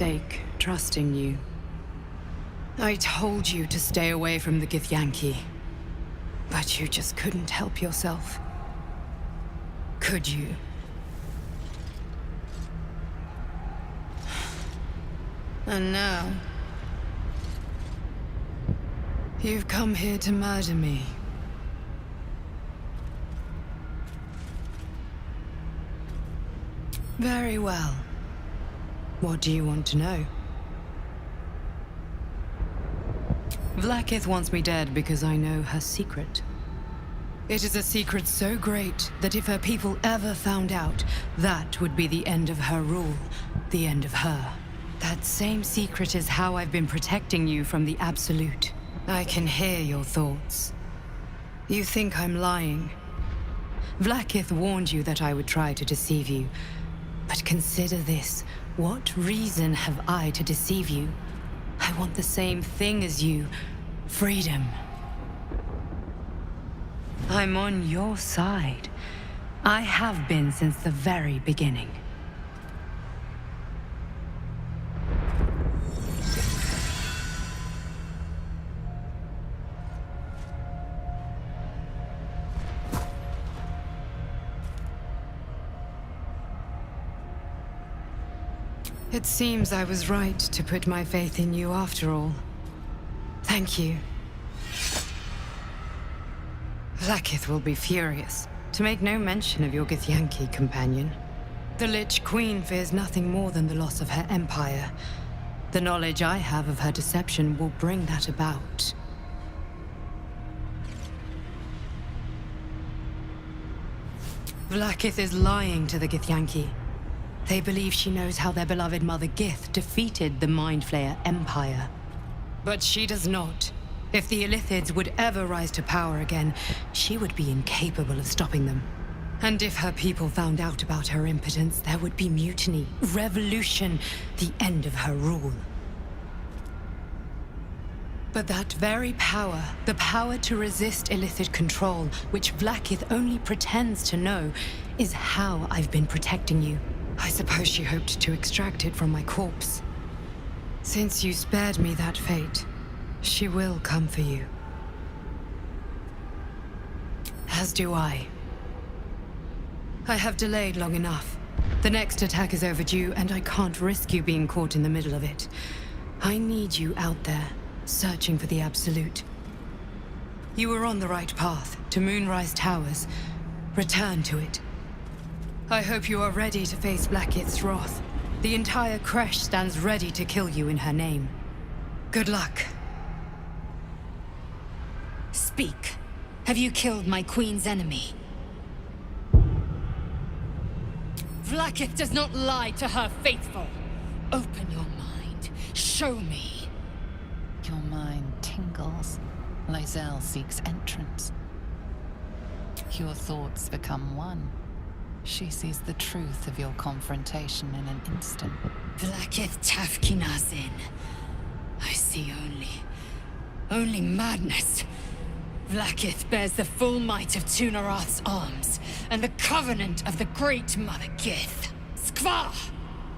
Mistake trusting you. I told you to stay away from the Githyanki, but you just couldn't help yourself. Could you? And now, you've come here to murder me. Very well. What do you want to know? Vlaakith wants me dead because I know her secret. It is a secret so great that if her people ever found out, that would be the end of her rule, the end of her. That same secret is how I've been protecting you from the Absolute. I can hear your thoughts. You think I'm lying. Vlaakith warned you that I would try to deceive you. But consider this. What reason have I to deceive you? I want the same thing as you. Freedom. I'm on your side. I have been since the very beginning. It seems I was right to put my faith in you after all. Thank you. Vlaakith will be furious, to make no mention of your Githyanki companion. The Lich Queen fears nothing more than the loss of her empire. The knowledge I have of her deception will bring that about. Vlaakith is lying to the Githyanki. They believe she knows how their beloved mother Gith defeated the Mind Flayer Empire. But she does not. If the Illithids would ever rise to power again, she would be incapable of stopping them. And if her people found out about her impotence, there would be mutiny, revolution, the end of her rule. But that very power, the power to resist Illithid control, which Vlaakith only pretends to know, is how I've been protecting you. I suppose she hoped to extract it from my corpse. Since you spared me that fate, she will come for you. As do I. I have delayed long enough. The next attack is overdue, and I can't risk you being caught in the middle of it. I need you out there, searching for the Absolute. You were on the right path, to Moonrise Towers. Return to it. I hope you are ready to face Vlaakith's wrath. The entire Kresh stands ready to kill you in her name. Good luck. Speak. Have you killed my queen's enemy? Vlaakith does not lie to her faithful. Open your mind. Show me. Your mind tingles. Lizelle seeks entrance. Your thoughts become one. She sees the truth of your confrontation in an instant. Vlaakith Tafkinazin. I see only madness. Vlaakith bears the full might of Tunarath's arms, and the covenant of the Great Mother Gith. Skvar!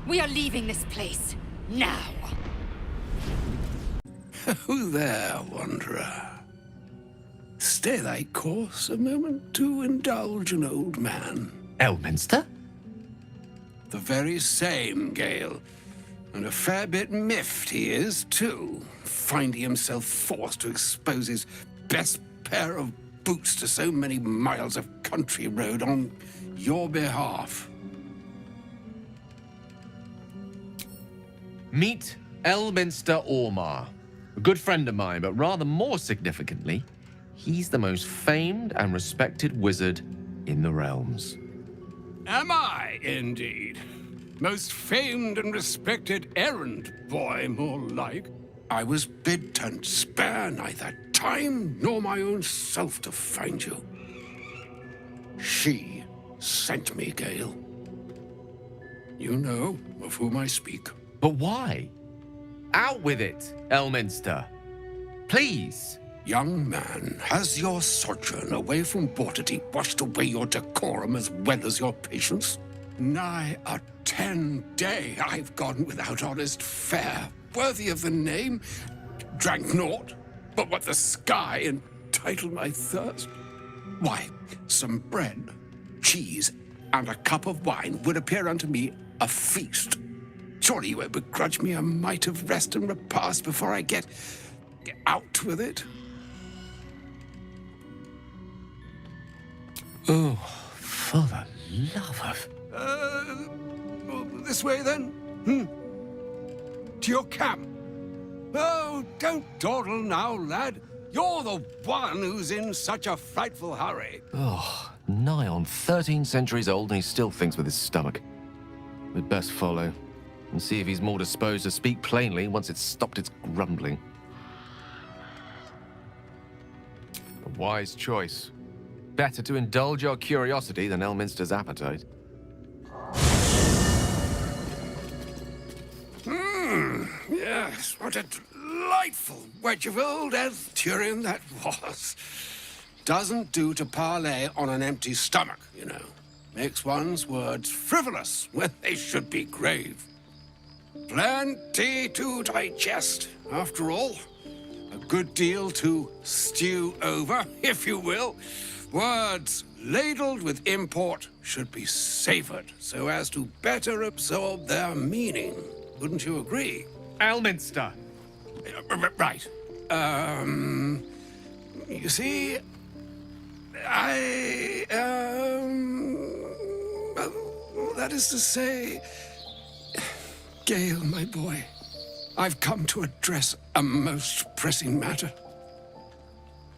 We are leaving this place, now! Who there, Wanderer? Stay thy course a moment to indulge an old man. Elminster? The very same, Gale. And a fair bit miffed he is, too, finding himself forced to expose his best pair of boots to so many miles of country road on your behalf. Meet Elminster Ormar. A good friend of mine, but rather more significantly, he's the most famed and respected wizard in the realms. Am I, indeed? Most famed and respected errand boy, more like. I was bid to spare neither time nor my own self to find you. She sent me, Gale. You know of whom I speak. But why? Out with it, Elminster. Please. Young man, has your sojourn away from Bortity washed away your decorum as well as your patience? Nigh a 10 day I've gone without honest fare, worthy of the name, drank naught but what the sky entitled my thirst. Why, some bread, cheese, and a cup of wine would appear unto me a feast. Surely you won't begrudge me a mite of rest and repast before I get out with it? Oh, for the love of... This way then? To your camp? Oh, don't dawdle now, lad. You're the one who's in such a frightful hurry. Oh, nigh on 13 centuries old and he still thinks with his stomach. We'd best follow and see if he's more disposed to speak plainly once it's stopped its grumbling. A wise choice. Better to indulge your curiosity than Elminster's appetite. Yes, what a delightful wedge of old Arthurian that was. Doesn't do to parley on an empty stomach, you know. Makes one's words frivolous when they should be grave. Plenty to digest, after all. A good deal to stew over, if you will. Words ladled with import should be savored so as to better absorb their meaning. Wouldn't you agree? Elminster! Right. You see, that is to say, Gale, my boy, I've come to address a most pressing matter.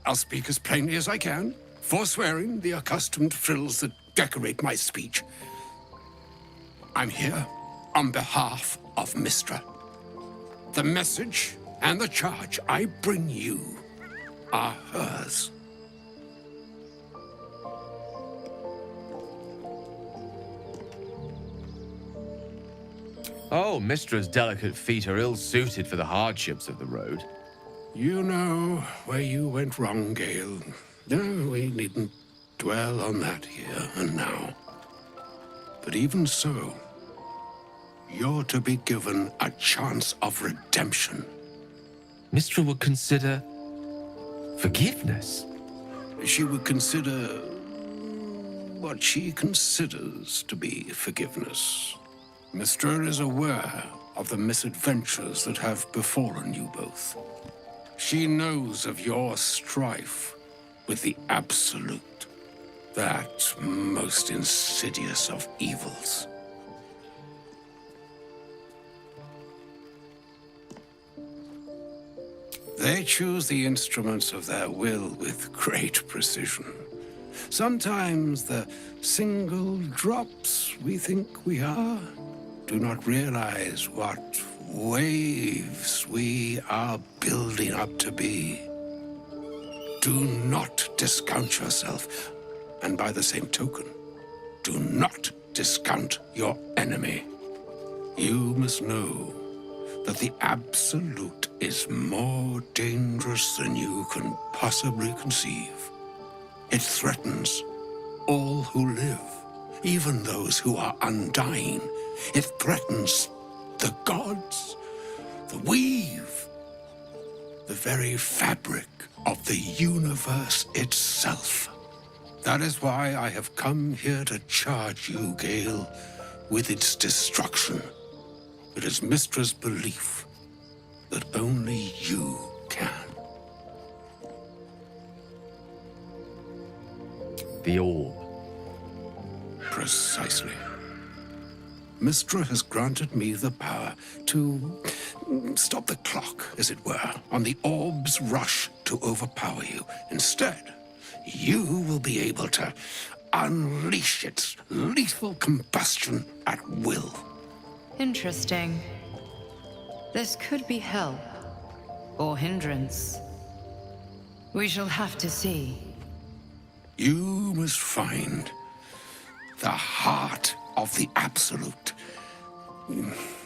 I'll speak as plainly as I can, forswearing the accustomed frills that decorate my speech. I'm here on behalf of Mystra. The message and the charge I bring you are hers. Oh, Mistra's delicate feet are ill-suited for the hardships of the road. You know where you went wrong, Gale. No, we needn't dwell on that here and now. But even so, you're to be given a chance of redemption. Mistra would consider... forgiveness? She would consider what she considers to be forgiveness. Mystra is aware of the misadventures that have befallen you both. She knows of your strife with the Absolute, that most insidious of evils. They choose the instruments of their will with great precision. Sometimes the single drops we think we are do not realize what waves we are building up to be. Do not discount yourself, and by the same token, do not discount your enemy. You must know that the Absolute is more dangerous than you can possibly conceive. It threatens all who live, even those who are undying. It threatens the gods, the weave, the very fabric of the universe itself. That is why I have come here to charge you, Gale, with its destruction. It is Mistra's belief that only you can. The orb. Precisely. Mistra has granted me the power to stop the clock, as it were, on the orb's rush to overpower you. Instead, you will be able to unleash its lethal combustion at will. Interesting. This could be help, or hindrance. We shall have to see. You must find the heart of the Absolute,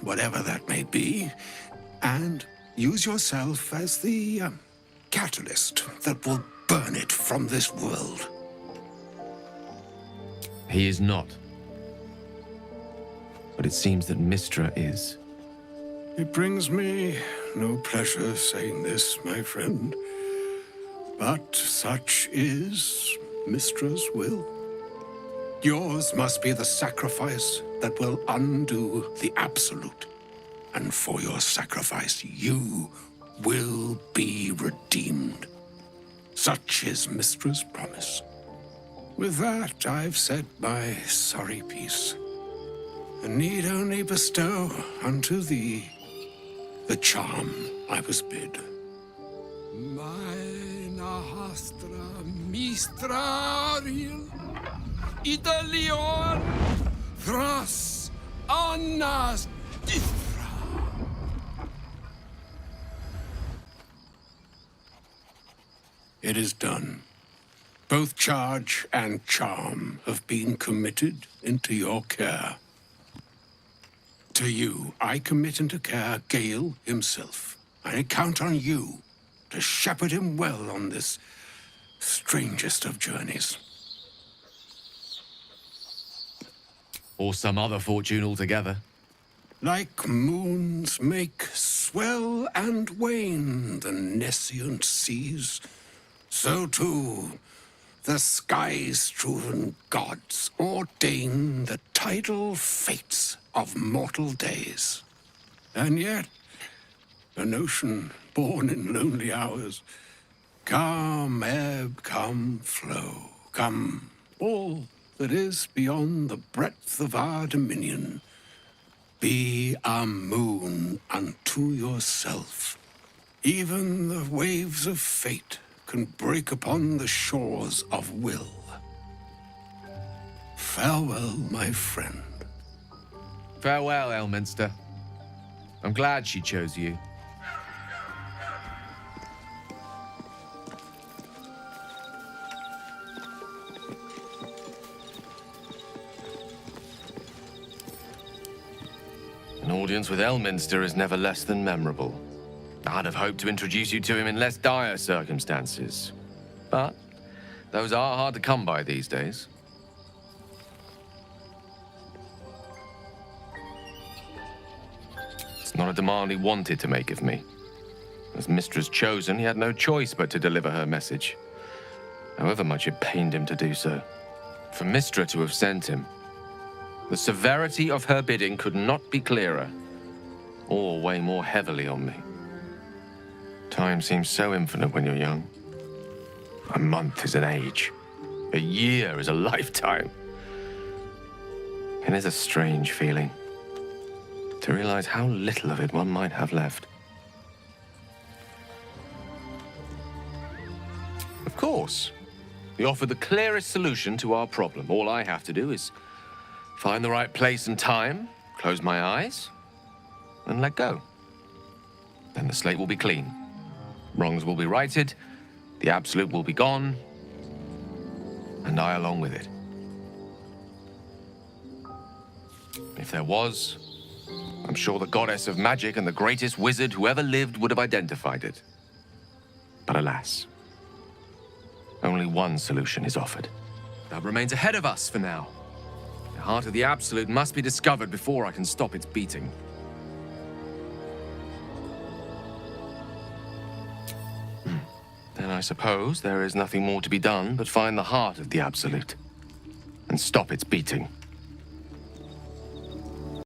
whatever that may be, and use yourself as the catalyst that will burn it from this world. He is not. but it seems that Mystra is. It brings me no pleasure saying this, my friend, but such is Mystra's will. Yours must be the sacrifice that will undo the Absolute, and for your sacrifice you will be redeemed. Such is Mystra's promise. With that, I've said my sorry piece, and need only bestow unto thee the charm I was bid. Meine hastra mistraril Italion thras annas dithra. It is done. Both charge and charm have been committed into your care. To you, I commit into care Gale himself. I count on you to shepherd him well on this strangest of journeys. Or some other fortune altogether. Like moons make swell and wane the nescient seas, so too the sky-strewn gods ordain the tidal fates of mortal days. And yet, an ocean born in lonely hours, come ebb, come flow, come all that is beyond the breadth of our dominion. Be a moon unto yourself. Even the waves of fate can break upon the shores of will. Farewell, my friend. Farewell, Elminster. I'm glad she chose you. An audience with Elminster is never less than memorable. I'd have hoped to introduce you to him in less dire circumstances. But those are hard to come by these days. It's not a demand he wanted to make of me. As Mistress chosen, he had no choice but to deliver her message, however much it pained him to do so. For Mystra to have sent him, the severity of her bidding could not be clearer, or weigh more heavily on me. Time seems so infinite when you're young. A month is an age. A year is a lifetime. It is a strange feeling to realize how little of it one might have left. Of course, you offer the clearest solution to our problem. All I have to do is find the right place and time, close my eyes, and let go. Then the slate will be clean. Wrongs will be righted, the Absolute will be gone, and I along with it. If there was, I'm sure the goddess of magic and the greatest wizard who ever lived would have identified it. But alas, only one solution is offered. That remains ahead of us for now. The heart of the Absolute must be discovered before I can stop its beating. Then I suppose there is nothing more to be done but find the heart of the Absolute and stop its beating.